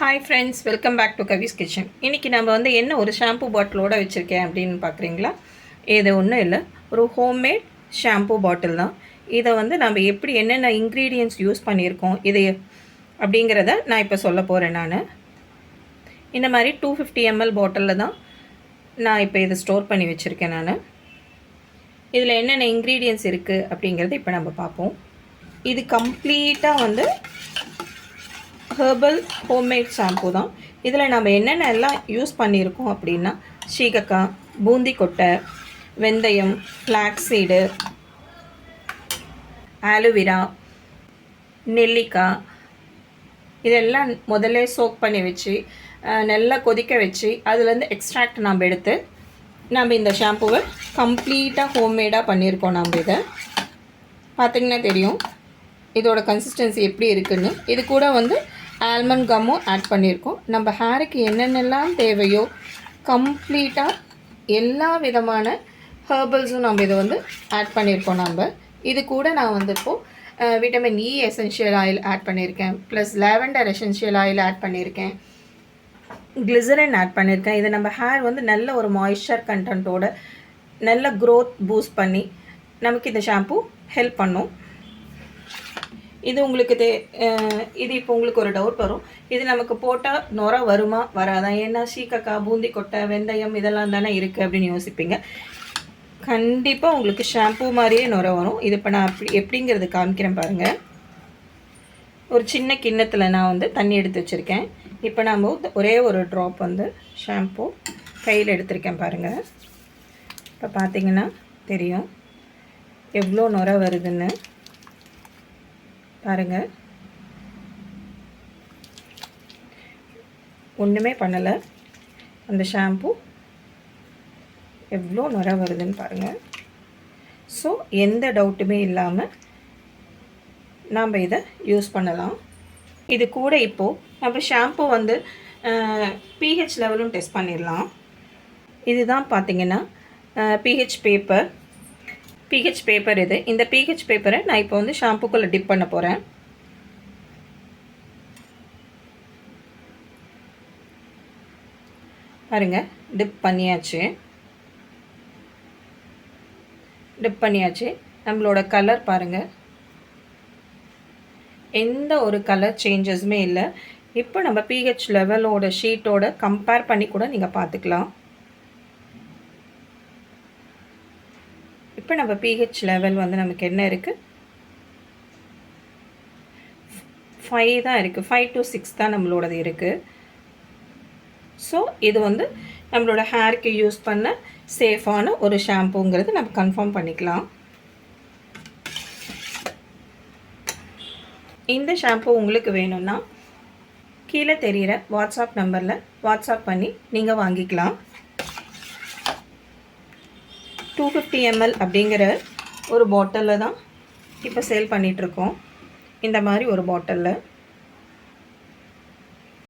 Hi friends, welcome back to Kavi's kitchen. இன்றைக்கி நம்ம வந்து என்ன ஒரு ஷாம்பு பாட்டிலோடு வச்சுருக்கேன் அப்படின்னு பார்க்குறீங்களா? இது ஒன்றும் இல்லை, ஒரு ஹோம்மேட் ஷாம்பு பாட்டில் தான். இதை வந்து நம்ம எப்படி என்னென்ன இன்க்ரீடியன்ட்ஸ் யூஸ் பண்ணியிருக்கோம் இது அப்படிங்கிறத நான் இப்போ சொல்ல போகிறேன். நான் இந்த மாதிரி 250 ml பாட்டிலில் தான் நான் இப்போ இதை ஸ்டோர் பண்ணி வச்சுருக்கேன். நான் இதில் என்னென்ன இன்க்ரீடியன்ட்ஸ் இருக்குது அப்படிங்கிறத இப்போ நம்ம பார்ப்போம். இது கம்ப்ளீட்டாக வந்து ஹெர்பல் ஹோம்மேட் ஷாம்பு தான். இதில் நம்ம என்னென்ன எல்லாம் யூஸ் பண்ணியிருக்கோம் அப்படின்னா, சீகக்காய், பூந்தி கொட்டை, வெந்தயம், ஃப்ளாக்ஸீடு, ஆலோவேரா, நெல்லிக்காய், இதெல்லாம் முதல்ல சோக் பண்ணி வச்சு நல்லா கொதிக்க வச்சு அதுலேருந்து எக்ஸ்ட்ராக்ட் நம்ம எடுத்து நம்ம இந்த ஷாம்புவை கம்ப்ளீட்டாக ஹோம்மேடாக பண்ணியிருக்கோம். நம்ம இதை பார்த்திங்கன்னா தெரியும் இதோட கன்சிஸ்டன்சி எப்படி இருக்குதுன்னு. இது கூட வந்து ஆல்மண்ட் கம்மும் ஆட் பண்ணியிருக்கோம். நம்ம ஹேருக்கு என்னென்னலாம் தேவையோ கம்ப்ளீட்டாக எல்லா விதமான ஹெர்பல்ஸும் நம்ம இதை வந்து ஆட் பண்ணியிருக்கோம். நம்ம இது கூட நான் வந்து இப்போது vitamin E essential oil add பண்ணியிருக்கேன், plus lavender essential oil add பண்ணியிருக்கேன், கிளிசரின் ஆட் பண்ணியிருக்கேன். இது நம்ம ஹேர் வந்து நல்ல ஒரு மாய்ஸ்சர் கண்டென்ட்டோட நல்ல க்ரோத் பூஸ்ட் பண்ணி நமக்கு இந்த ஷாம்பு ஹெல்ப் பண்ணும். இது உங்களுக்கு இது இப்போ உங்களுக்கு ஒரு டவுட் வரும், இது நமக்கு போட்டால் நுர வருமா வராதா? ஏன்னா சீகக்காய், பூந்தி கொட்டை, வெந்தயம் இதெல்லாம் தானே இருக்குது அப்படின்னு யோசிப்பீங்க. கண்டிப்பாக உங்களுக்கு ஷாம்பூ மாதிரியே நுர வரும். இது இப்போ நான் எப்படிங்கிறது காமிக்கிறேன் பாருங்கள். ஒரு சின்ன கிண்ணத்தில் நான் வந்து தண்ணி எடுத்து வச்சுருக்கேன். இப்போ நான் ஒரே ஒரு ட்ராப் வந்து ஷாம்பூ கையில் எடுத்திருக்கேன் பாருங்கள். இப்போ பார்த்தீங்கன்னா தெரியும் எவ்வளோ நுர வருதுன்னு பாருங்கள். ஒன்றுமே பண்ணலை, அந்த ஷாம்பு எவ்வளோ நுர வருதுன்னு பாருங்கள். ஸோ எந்த டவுட்டுமே இல்லாமல் நாம் இதை யூஸ் பண்ணலாம். இது கூட இப்போது நம்ம ஷாம்பு வந்து pH லெவலும் டெஸ்ட் பண்ணிடலாம். இதுதான் பார்த்திங்கன்னா pH பேப்பர். இது இந்த pH பேப்பரை நான் இப்போ வந்து ஷாம்புக்குள்ளே டிப் பண்ண போகிறேன். பாருங்கள், டிப் பண்ணியாச்சு. நம்மளோட கலர் பாருங்கள், எந்த ஒரு கலர் சேஞ்சஸுமே இல்லை. இப்போ நம்ம pH லெவலோட ஷீட்டோட கம்பேர் பண்ணி கூட நீங்கள் பார்த்துக்கலாம். இப்போ நம்ம pH லெவல் வந்து நமக்கு என்ன இருக்குது, 5 தான் இருக்குது. 5 to 6 தான் நம்மளோடது இருக்குது. ஸோ இது வந்து நம்மளோட ஹேருக்கு யூஸ் பண்ண சேஃபான ஒரு ஷாம்புங்கிறது நம்ம கன்ஃபார்ம் பண்ணிக்கலாம். இந்த ஷாம்பு உங்களுக்கு வேணும்னா கீழே தெரிகிற வாட்ஸ்அப் நம்பரில் வாட்ஸ்அப் பண்ணி நீங்கள் வாங்கிக்கலாம். 250 ml அப்படிங்கிற ஒரு பாட்டிலில் தான் இப்போ சேல் பண்ணிகிட்ருக்கோம். இந்த மாதிரி ஒரு பாட்டிலில்